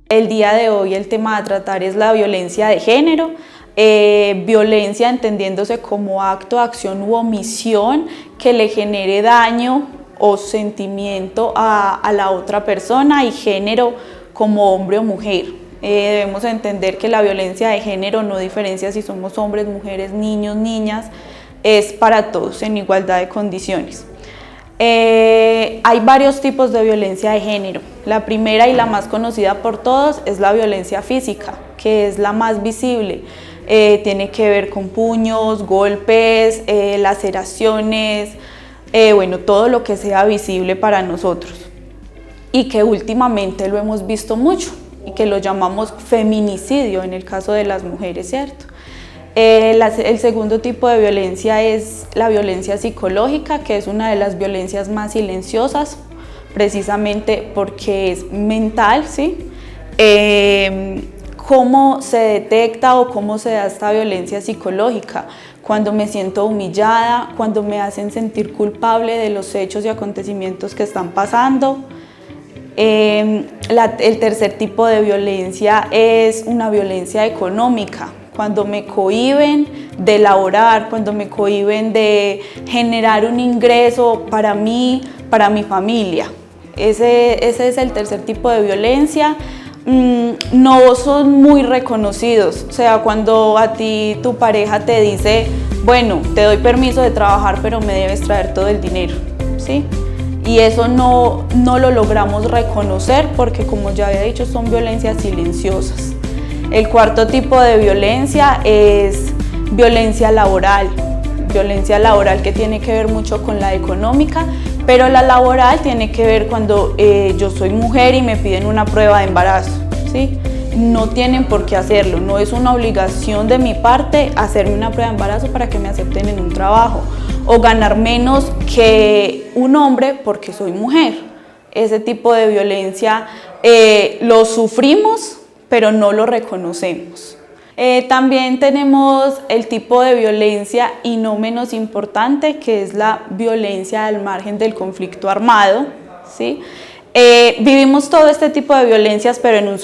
El día de hoy el tema a tratar es la violencia de género. Violencia entendiéndose como acto, acción u omisión que le genere daño o sentimiento a la otra persona, y género como hombre o mujer. Debemos entender que la violencia de género no diferencia si somos hombres, mujeres, niños, niñas, es para todos en igualdad de condiciones. Hay varios tipos de violencia de género. La primera y la más conocida por todos es la violencia física, que es la más visible. Tiene que ver con puños, golpes, laceraciones, bueno, todo lo que sea visible para nosotros. Y que últimamente lo hemos visto mucho y que lo llamamos feminicidio en el caso de las mujeres, ¿cierto? El segundo tipo de violencia es la violencia psicológica, que es una de las violencias más silenciosas, precisamente porque es mental, ¿sí? ¿Cómo se detecta o cómo se da esta violencia psicológica? Cuando me siento humillada, cuando me hacen sentir culpable de los hechos y acontecimientos que están pasando. El tercer tipo de violencia es una violencia económica, cuando me cohíben de laborar, cuando me cohíben de generar un ingreso para mí, para mi familia. Ese es el tercer tipo de violencia. No son muy reconocidos, o sea, cuando a ti tu pareja te dice, bueno, te doy permiso de trabajar, pero me debes traer todo el dinero, ¿sí? Y eso no lo logramos reconocer porque, como ya había dicho, son violencias silenciosas. El cuarto tipo de violencia es violencia laboral que tiene que ver mucho con la económica, pero la laboral tiene que ver cuando yo soy mujer y me piden una prueba de embarazo, ¿sí? No tienen por qué hacerlo, no es una obligación de mi parte hacerme una prueba de embarazo para que me acepten en un trabajo, o ganar menos que un hombre porque soy mujer. Ese tipo de violencia lo sufrimos, pero no lo reconocemos. También tenemos el tipo de violencia, y no menos importante, que es la violencia al margen del conflicto armado, ¿sí? Vivimos todo este tipo de violencias, pero en un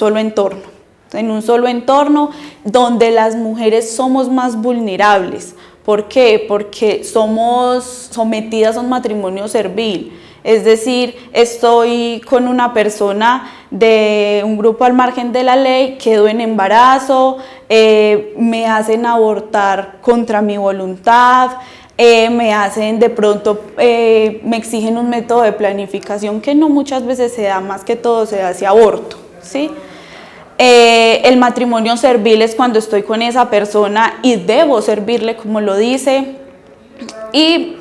solo entorno donde las mujeres somos más vulnerables. ¿Por qué? Porque somos sometidas a un matrimonio servil. Es decir, estoy con una persona de un grupo al margen de la ley, quedo en embarazo, me hacen abortar contra mi voluntad, me hacen de pronto, me exigen un método de planificación que no muchas veces se da, más que todo se da ese aborto, ¿sí? El matrimonio servil es cuando estoy con esa persona y debo servirle como lo dice. Y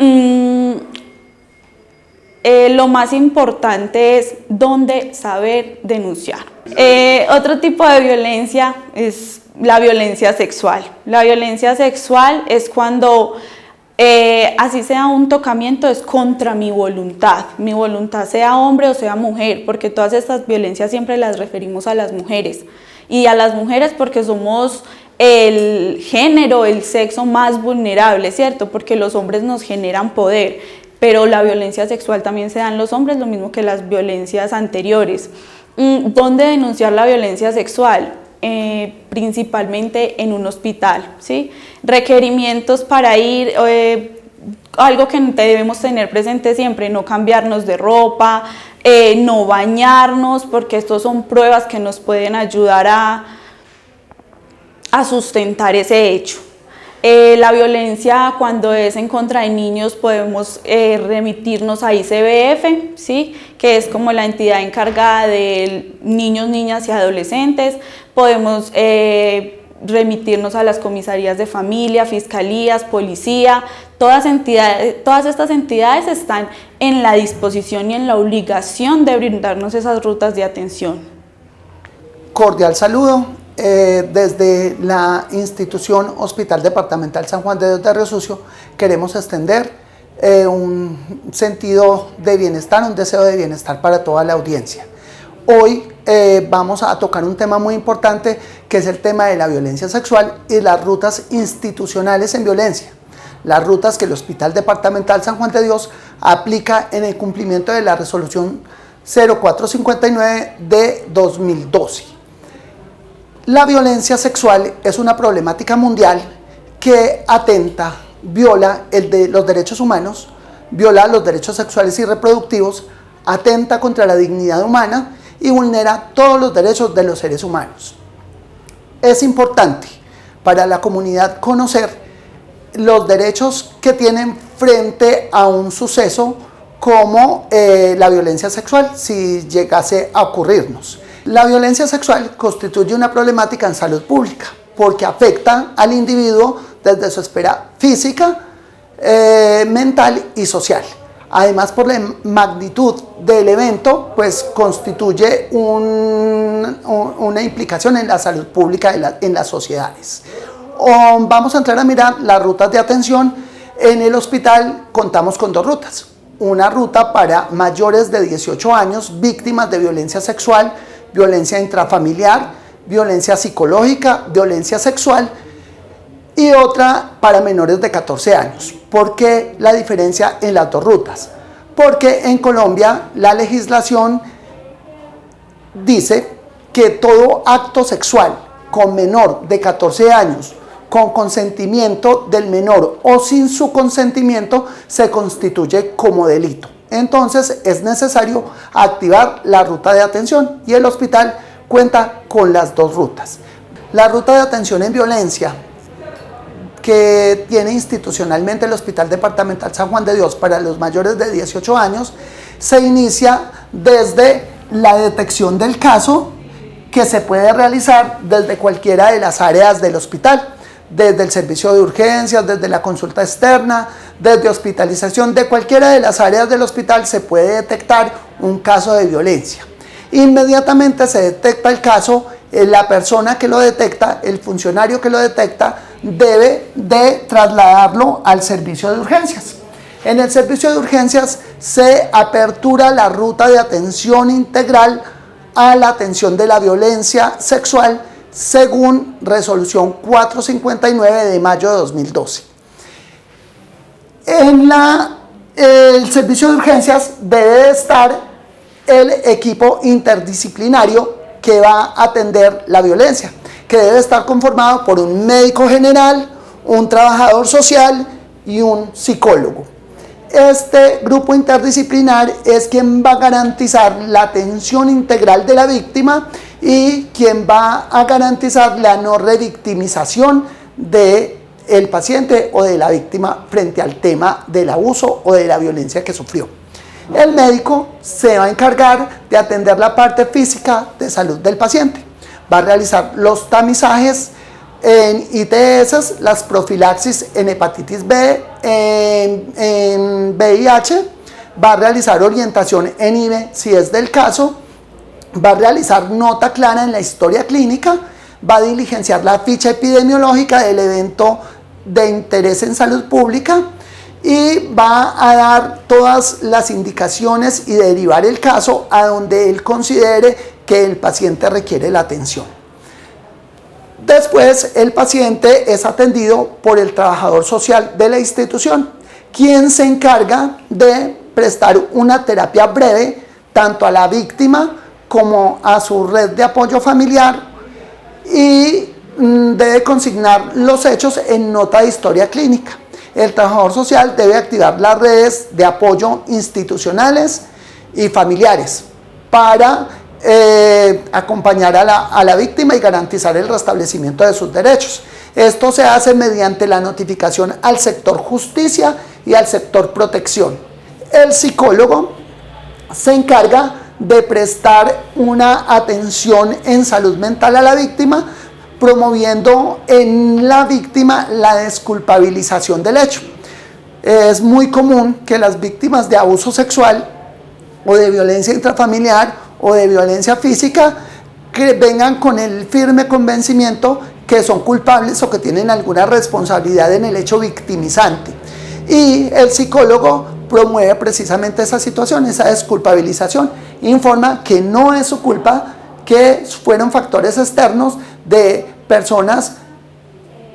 lo más importante es dónde saber denunciar. Otro tipo de violencia es la violencia sexual. La violencia sexual es cuando, así sea un tocamiento, es contra mi voluntad sea hombre o sea mujer, porque todas estas violencias siempre las referimos a las mujeres. Y a las mujeres porque somos el género, el sexo más vulnerable, ¿cierto? Porque los hombres nos generan poder. Pero la violencia sexual también se da en los hombres, lo mismo que las violencias anteriores. ¿Dónde denunciar la violencia sexual? Principalmente en un hospital, ¿sí? Requerimientos para ir, algo que debemos tener presente siempre: no cambiarnos de ropa, no bañarnos, porque estos son pruebas que nos pueden ayudar a sustentar ese hecho. La violencia cuando es en contra de niños podemos remitirnos a ICBF, ¿sí? Que es como la entidad encargada de niños, niñas y adolescentes. Podemos remitirnos a las comisarías de familia, fiscalías, policía. Todas estas entidades están en la disposición y en la obligación de brindarnos esas rutas de atención. Cordial saludo. Desde la institución Hospital Departamental San Juan de Dios de Río Sucio queremos extender un sentido de bienestar, un deseo de bienestar para toda la audiencia. Hoy vamos a tocar un tema muy importante, que es el tema de la violencia sexual y las rutas institucionales en violencia. las rutas que el Hospital Departamental San Juan de Dios aplica en el cumplimiento de la resolución 0459 de 2012. La violencia sexual es una problemática mundial que atenta, viola los derechos humanos, viola los derechos sexuales y reproductivos, atenta contra la dignidad humana y vulnera todos los derechos de los seres humanos. Es importante para la comunidad conocer los derechos que tienen frente a un suceso como la violencia sexual, si llegase a ocurrirnos. La violencia sexual constituye una problemática en salud pública porque afecta al individuo desde su esfera física, mental y social. Además, por la magnitud del evento, pues constituye una implicación en la salud pública en las sociedades. Vamos a entrar a mirar las rutas de atención. En el hospital contamos con 2 rutas. Una ruta para mayores de 18 años, víctimas de violencia sexual, violencia intrafamiliar, violencia psicológica, violencia sexual, y otra para menores de 14 años. ¿Por qué la diferencia en las 2 rutas? Porque en Colombia la legislación dice que todo acto sexual con menor de 14 años, con consentimiento del menor o sin su consentimiento, se constituye como delito. Entonces es necesario activar la ruta de atención y el hospital cuenta con las 2 rutas. La ruta de atención en violencia que tiene institucionalmente el Hospital Departamental San Juan de Dios para los mayores de 18 años se inicia desde la detección del caso, que se puede realizar desde cualquiera de las áreas del hospital, desde el servicio de urgencias, desde la consulta externa, desde hospitalización. De cualquiera de las áreas del hospital se puede detectar un caso de violencia. Inmediatamente se detecta el caso, la persona que lo detecta, el funcionario que lo detecta, debe de trasladarlo al servicio de urgencias. En el servicio de urgencias se apertura la ruta de atención integral a la atención de la violencia sexual según resolución 459 de mayo de 2012. En el servicio de urgencias debe estar el equipo interdisciplinario que va a atender la violencia, que debe estar conformado por un médico general, un trabajador social y un psicólogo. Este grupo interdisciplinar es quien va a garantizar la atención integral de la víctima y quien va a garantizar la no revictimización del paciente o de la víctima frente al tema del abuso o de la violencia que sufrió. El médico se va a encargar de atender la parte física de salud del paciente. Va a realizar los tamizajes en ITS, las profilaxis en hepatitis B, en VIH, va a realizar orientación en IVE si es del caso, va a realizar nota clara en la historia clínica, va a diligenciar la ficha epidemiológica del evento de interés en salud pública y va a dar todas las indicaciones y derivar el caso a donde él considere que el paciente requiere la atención. Después, el paciente es atendido por el trabajador social de la institución, quien se encarga de prestar una terapia breve tanto a la víctima como a su red de apoyo familiar y debe consignar los hechos en nota de historia clínica. El trabajador social debe activar las redes de apoyo institucionales y familiares para acompañar a la víctima y garantizar el restablecimiento de sus derechos. Esto se hace mediante la notificación al sector justicia y al sector protección. El psicólogo se encarga de prestar una atención en salud mental a la víctima, promoviendo en la víctima la desculpabilización del hecho. Es muy común que las víctimas de abuso sexual o de violencia intrafamiliar o de violencia física que vengan con el firme convencimiento que son culpables o que tienen alguna responsabilidad en el hecho victimizante. Y el psicólogo promueve precisamente esa situación, esa desculpabilización, informa que no es su culpa, que fueron factores externos de personas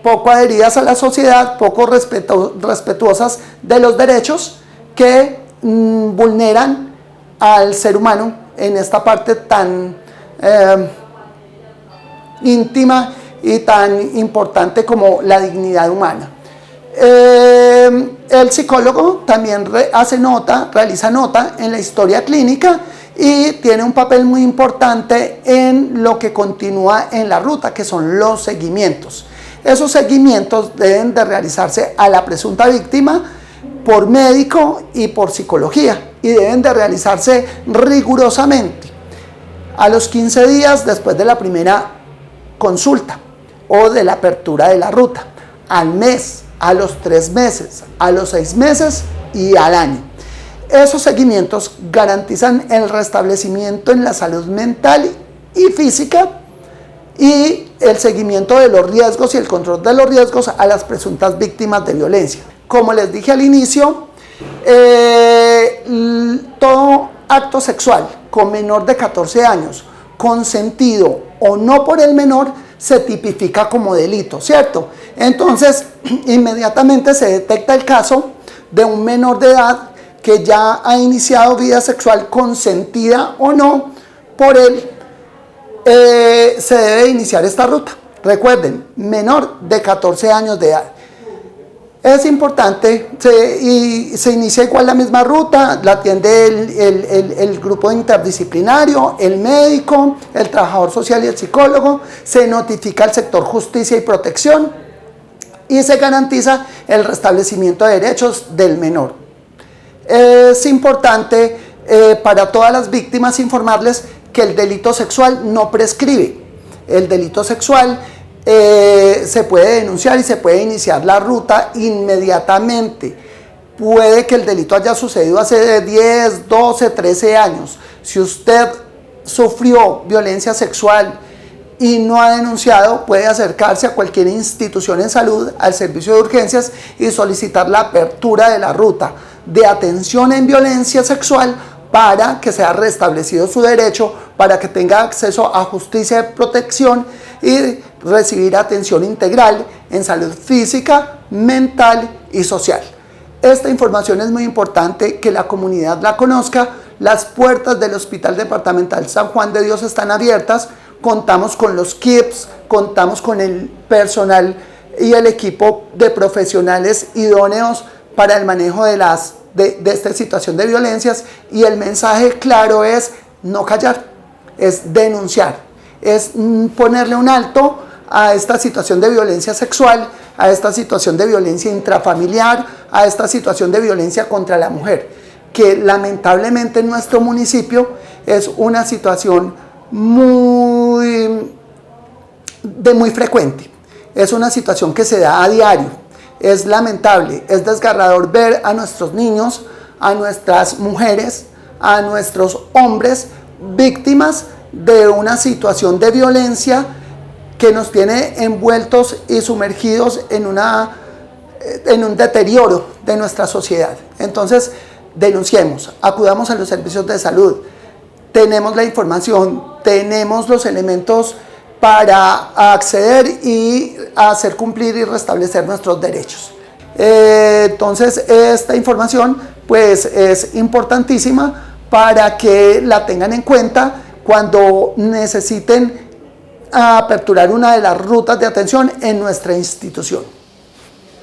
poco adheridas a la sociedad, poco respetuosas de los derechos, que vulneran al ser humano en esta parte tan íntima y tan importante como la dignidad humana. El psicólogo también realiza nota en la historia clínica y tiene un papel muy importante en lo que continúa en la ruta, que son los seguimientos. Esos seguimientos deben de realizarse a la presunta víctima por médico y por psicología, y deben de realizarse rigurosamente a los 15 días después de la primera consulta o de la apertura de la ruta, al mes, a los 3 meses, a los 6 meses y al año. Esos seguimientos garantizan el restablecimiento en la salud mental y física y el seguimiento de los riesgos y el control de los riesgos a las presuntas víctimas de violencia. Como les dije al inicio, todo acto sexual con menor de 14 años, consentido o no por el menor, se tipifica como delito, ¿cierto? Entonces, inmediatamente se detecta el caso de un menor de edad que ya ha iniciado vida sexual consentida o no por él, se debe iniciar esta ruta. Recuerden, menor de 14 años de edad. Es importante, se inicia igual la misma ruta, la atiende el grupo interdisciplinario, el médico, el trabajador social y el psicólogo, se notifica al sector justicia y protección y se garantiza el restablecimiento de derechos del menor. Es importante para todas las víctimas informarles que el delito sexual no prescribe. El delito sexual se puede denunciar y se puede iniciar la ruta inmediatamente. Puede que el delito haya sucedido hace 10, 12, 13 años. Si usted sufrió violencia sexual y no ha denunciado, puede acercarse a cualquier institución en salud, al servicio de urgencias, y solicitar la apertura de la ruta de atención en violencia sexual para que sea restablecido su derecho, para que tenga acceso a justicia de protección y recibir atención integral en salud física, mental y social. Esta información es muy importante que la comunidad la conozca. Las puertas del Hospital Departamental San Juan de Dios están abiertas. Contamos con los kits, contamos con el personal y el equipo de profesionales idóneos para el manejo de esta situación de violencias, y el mensaje claro es no callar, es denunciar, es ponerle un alto a esta situación de violencia sexual, a esta situación de violencia intrafamiliar, a esta situación de violencia contra la mujer, que lamentablemente en nuestro municipio es una situación muy frecuente, es una situación que se da a diario. Es lamentable, es desgarrador ver a nuestros niños, a nuestras mujeres, a nuestros hombres víctimas de una situación de violencia que nos tiene envueltos y sumergidos en un deterioro de nuestra sociedad. Entonces, denunciemos, acudamos a los servicios de salud, tenemos la información, tenemos los elementos para acceder y hacer cumplir y restablecer nuestros derechos. Entonces, esta información pues es importantísima para que la tengan en cuenta cuando necesiten aperturar una de las rutas de atención en nuestra institución.